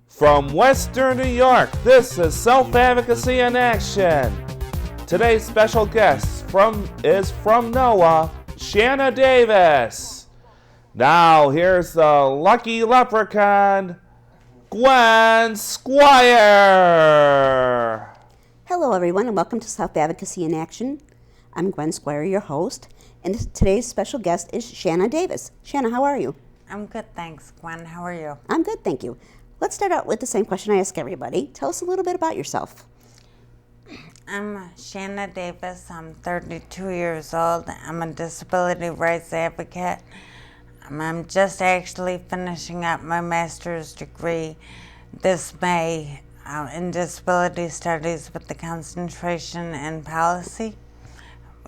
From Western New York, this is Self-Advocacy in Action. Today's special guest is from N.O.A.H, Shana Davis. Now here's the lucky leprechaun, Gwen Squire. Hello everyone and welcome to Self-Advocacy in Action. I'm Gwen Squire, your host, and today's special guest is Shana Davis. Shana, how are you? I'm good, thanks, Gwen. How are you? I'm good, thank you. Let's start out with the same question I ask everybody. Tell us a little bit about yourself. I'm Shana Davis. I'm 32 years old. I'm a disability rights advocate. I'm just actually finishing up my master's degree this May in disability studies with the concentration in policy.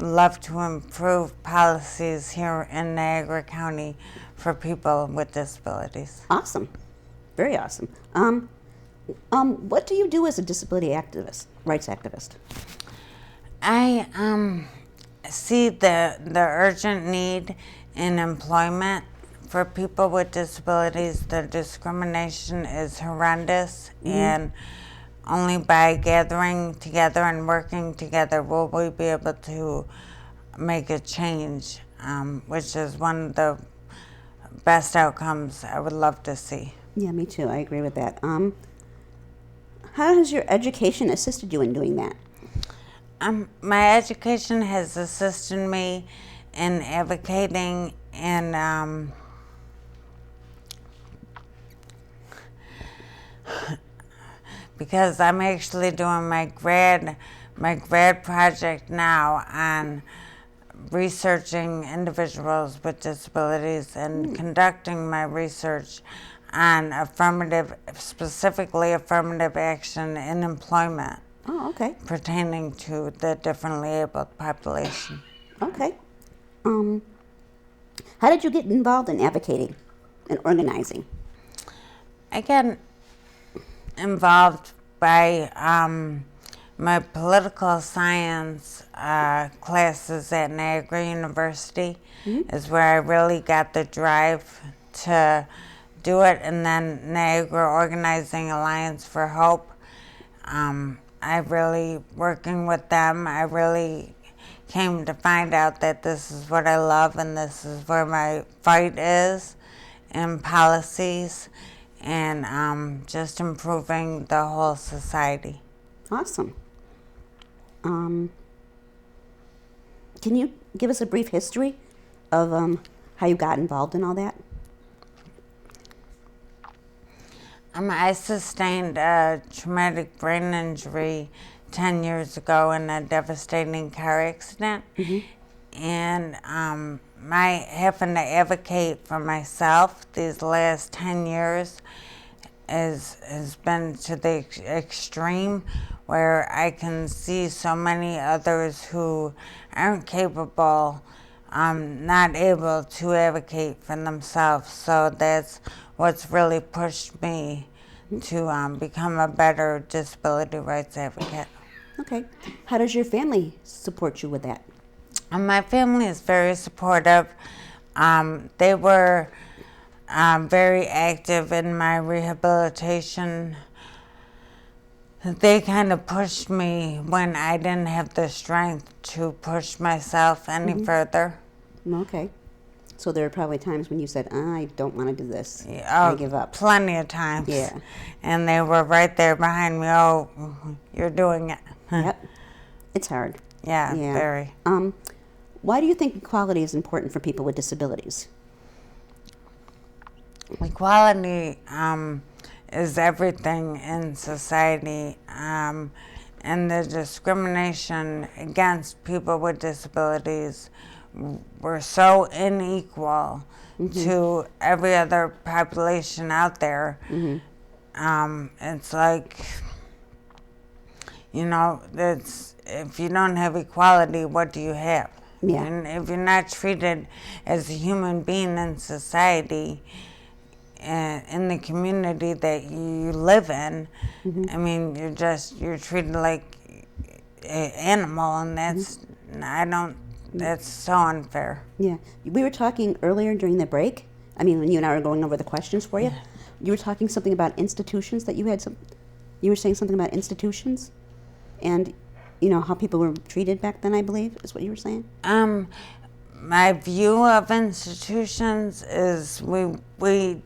Love to improve policies here in Niagara County for people with disabilities. Awesome. Very awesome. What do you do as a disability activist, rights activist? I see the urgent need in employment for people with disabilities. The discrimination is horrendous, and only by gathering together and working together will we be able to make a change, which is one of the best outcomes I would love to see. Yeah, me too. I agree with that. How has your education assisted you in doing that? My education has assisted me in advocating and because I'm actually doing my grad project now on researching individuals with disabilities and conducting my research on specifically affirmative action in employment. Oh, okay. Pertaining to the differently abled population. Okay. How did you get involved in advocating and organizing? I got involved by my political science classes at Niagara University is where I really got the drive to do it, and then Niagara Organizing Alliance for Hope. Working with them, I really came to find out that this is what I love and this is where my fight is in policies and just improving the whole society. Awesome. Can you give us a brief history of how you got involved in all that? I sustained a traumatic brain injury 10 years ago in a devastating car accident. And my having to advocate for myself these last 10 years has been to the extreme where I can see so many others who aren't capable, not able to advocate for themselves. So that's what's really pushed me to become a better disability rights advocate. Okay. How does your family support you with that? My family is very supportive. They were very active in my rehabilitation. They kind of pushed me when I didn't have the strength to push myself any further. Okay. So there are probably times when you said, I don't want to do this. I give up. Plenty of times. Yeah. And they were right there behind me. Oh, you're doing it. Yep. It's hard. Yeah, very. Why do you think equality is important for people with disabilities? Equality is everything in society. And the discrimination against people with disabilities, we're so unequal to every other population out there. It's like, if you don't have equality, what do you have? Yeah. And if you're not treated as a human being in society, in the community that you live in, I mean, you're treated like an animal, and that's, I don't That's so unfair. Yeah. We were talking earlier during the break. I mean, when you and I were going over the questions for you, you were talking something about institutions that you had some. You were saying something about institutions, and how people were treated back then. I believe is what you were saying. My view of institutions is we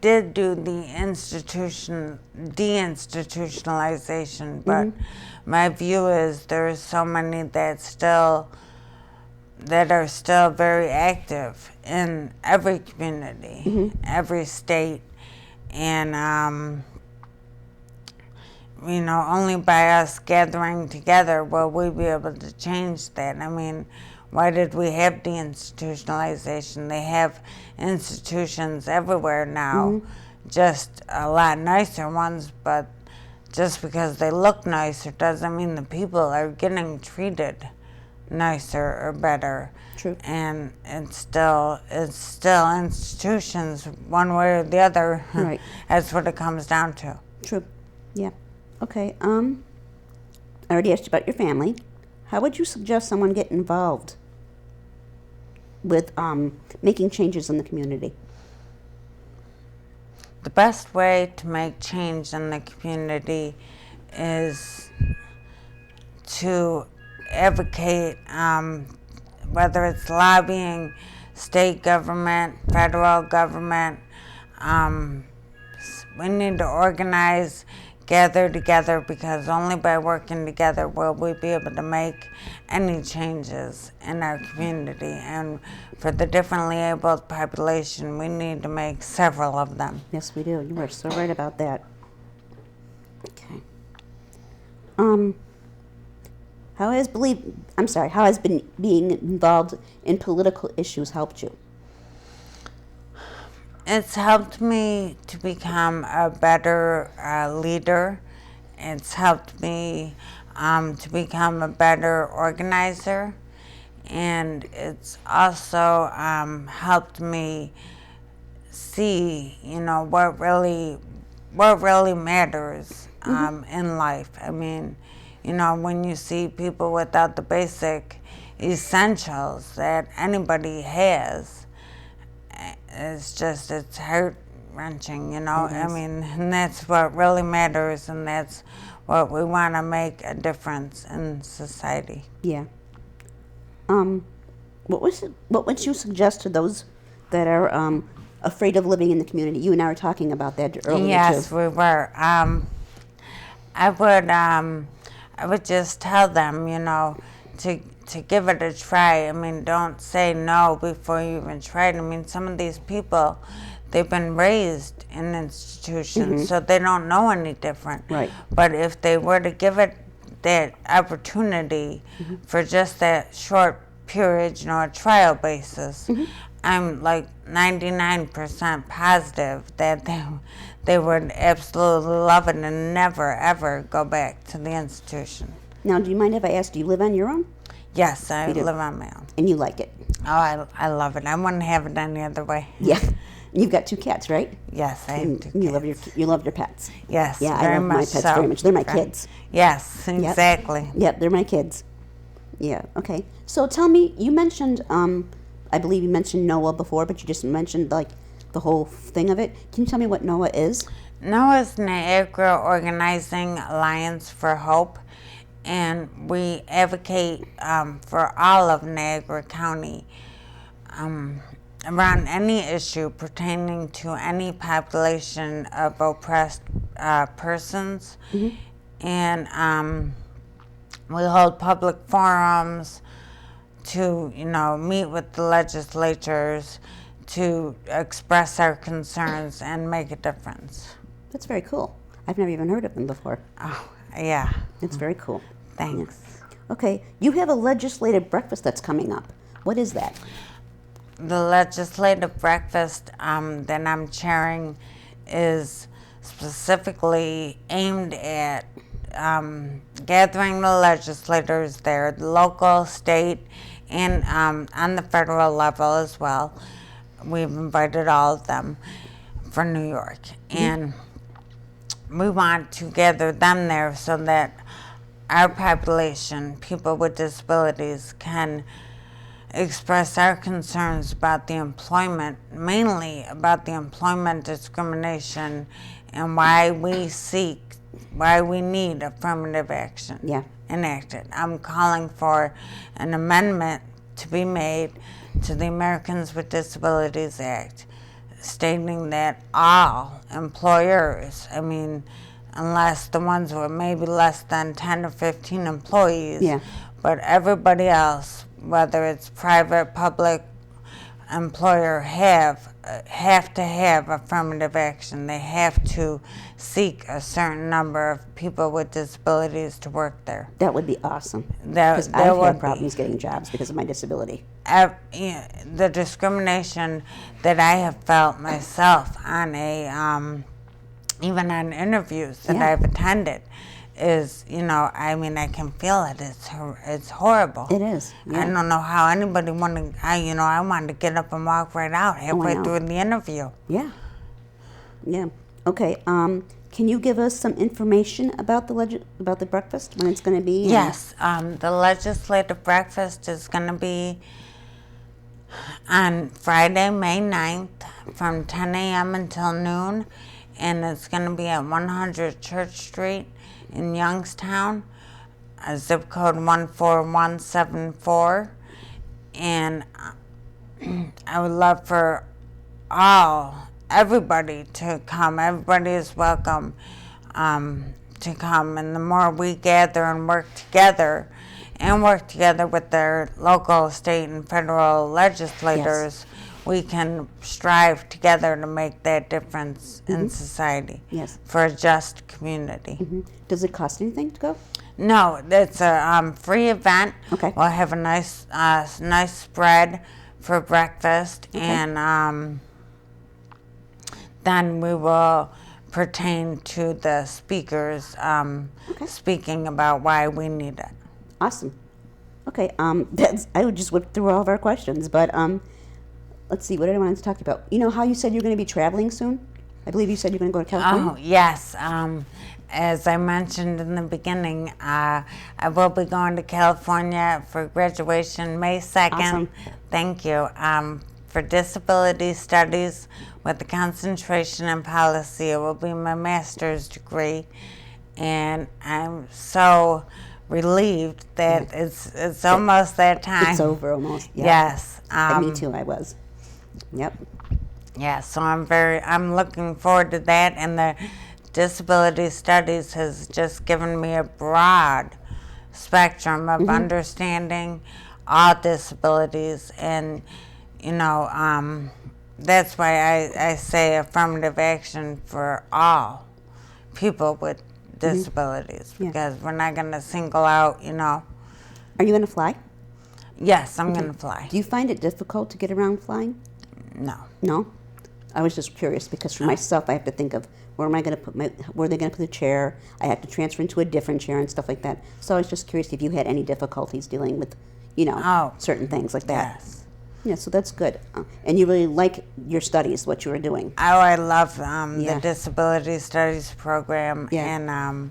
did do the deinstitutionalization, but my view is there's so many that are still very active in every community, every state, and only by us gathering together will we be able to change that. I mean, why did we have deinstitutionalization? They have institutions everywhere now, just a lot nicer ones, but just because they look nicer doesn't mean the people are getting treated nicer or better. True. And it's still institutions one way or the other. Right. That's what it comes down to. True. Yeah. Okay. I already asked you about your family. How would you suggest someone get involved with making changes in the community? The best way to make change in the community is to advocate, whether it's lobbying, state government, federal government. We need to organize, gather together, because only by working together will we be able to make any changes in our community. And for the differently abled population, we need to make several of them. Yes, we do. You are so right about that. Okay. How has being involved in political issues helped you? It's helped me to become a better leader. It's helped me to become a better organizer. And it's also helped me see, what really matters in life. I mean, when you see people without the basic essentials that anybody has, it's heart-wrenching, I mean, and that's what really matters, and that's what we want to make a difference in society. Yeah. What would you suggest to those that are afraid of living in the community? You and I were talking about that earlier. Yes, too. we were. I would just tell them, to give it a try. I mean, don't say no before you even try it. I mean, some of these people, they've been raised in institutions, so they don't know any different. Right. But if they were to give it that opportunity for just that short period, a trial basis, I'm like 99% positive that they would absolutely love it and never, ever go back to the institution. Now, do you mind if I ask, do you live on your own? Yes, I live on my own. And you like it? Oh, I love it. I wouldn't have it any other way. Yeah. You've got 2 cats, right? Yes, I have 2 cats. You love your pets. Yes, Yeah, very I love much my pets so. very much. They're my kids. Yes, exactly. Yep, they're my kids. Yeah, okay. So tell me, you mentioned, I believe you mentioned N.O.A.H before, but you just mentioned like the whole thing of it. Can you tell me what N.O.A.H is? N.O.A.H is Niagara Organizing Alliance for Hope, and we advocate for all of Niagara County around any issue pertaining to any population of oppressed persons. And we hold public forums to, meet with the legislatures to express our concerns and make a difference. That's very cool. I've never even heard of them before. Oh, yeah. It's very cool. Thanks. Yeah. Okay, you have a legislative breakfast that's coming up. What is that? The legislative breakfast that I'm chairing is specifically aimed at gathering the legislators there, the local, state, and on the federal level as well. We've invited all of them for New York. And we want to gather them there so that our population, people with disabilities, can express our concerns about the employment, mainly about the employment discrimination and why we need affirmative action enacted. I'm calling for an amendment to be made to the Americans with Disabilities Act, stating that all employers, unless the ones with maybe less than 10 or 15 employees, but everybody else, whether it's private, public, employer, have to have affirmative action. They have to seek a certain number of people with disabilities to work there. That would be awesome. Because I've had problems getting jobs because of my disability. The discrimination that I have felt myself on even on interviews that I've attended is, I can feel it. It's horrible. It is. Yeah. I don't know how anybody I wanted to get up and walk right out halfway through the interview. Yeah. Yeah. Okay. Can you give us some information about the breakfast, when it's going to be? Yes. The legislative breakfast is going to be on Friday, May 9th from 10 a.m. until noon, and it's going to be at 100 Church Street in Youngstown, zip code 14174. And I would love for everybody to come. Everybody is welcome to come. And the more we gather and work together with their local, state, and federal legislators, we can strive together to make that difference in society for a just community. Does it cost anything to go? No, it's a free event. Okay. We'll have a nice spread for breakfast, and then we will pertain to the speakers speaking about why we need it. Awesome. Okay. I would just whip through all of our questions, but let's see. What did I want to talk about? You know how you said you're going to be traveling soon? I believe you said you're going to go to California. Oh, yes. As I mentioned in the beginning, I will be going to California for graduation May 2nd. Awesome. Thank you. For disability studies with a concentration in policy. It will be my master's degree. And I'm so relieved that it's almost that time. It's over almost. Yeah. Yes. Me too, I was. Yep. Yeah, so I'm looking forward to that, and the disability studies has just given me a broad spectrum of understanding all disabilities, and that's why I say affirmative action for all people with disabilities, because we're not going to single out, Are you going to fly? Yes, I'm going to fly. Do you find it difficult to get around flying? No. No? I was just curious because for myself, I have to think of where am I going to put where are they going to put the chair? I have to transfer into a different chair and stuff like that. So I was just curious if you had any difficulties dealing with, certain things like that. Yes. Yeah, so that's good. And you really like your studies, what you were doing. Oh, I love the disability studies program, and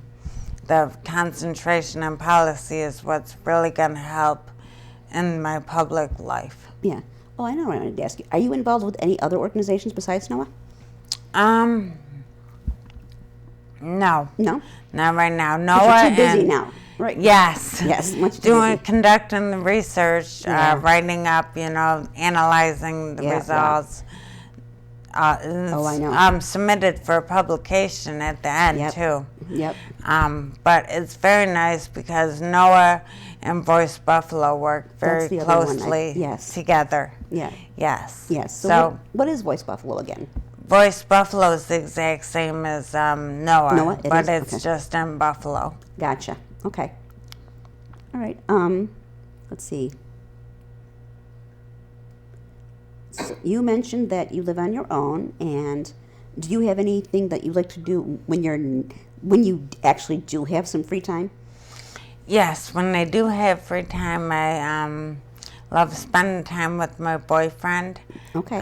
the concentration in policy is what's really going to help in my public life. Yeah. Oh, I know what I wanted to ask you. Are you involved with any other organizations besides N.O.A.H? No. No? Not right now. N.O.A.H. You're too busy now. Right. Yes. Yes, much too busy. Conducting the research, writing up, analyzing the results. Oh, I know. Submitted for publication at the end, too. Yep. But it's very nice because N.O.A.H and Voice Buffalo work very closely together. Yeah. Yes. Yes. So what is Voice Buffalo again? Voice Buffalo is the exact same as N.O.A.H, but it's just in Buffalo. Gotcha. Okay. All right. Let's see. So you mentioned that you live on your own, and do you have anything that you like to do when you actually do have some free time? Yes, when I do have free time, I love spending time with my boyfriend. Okay.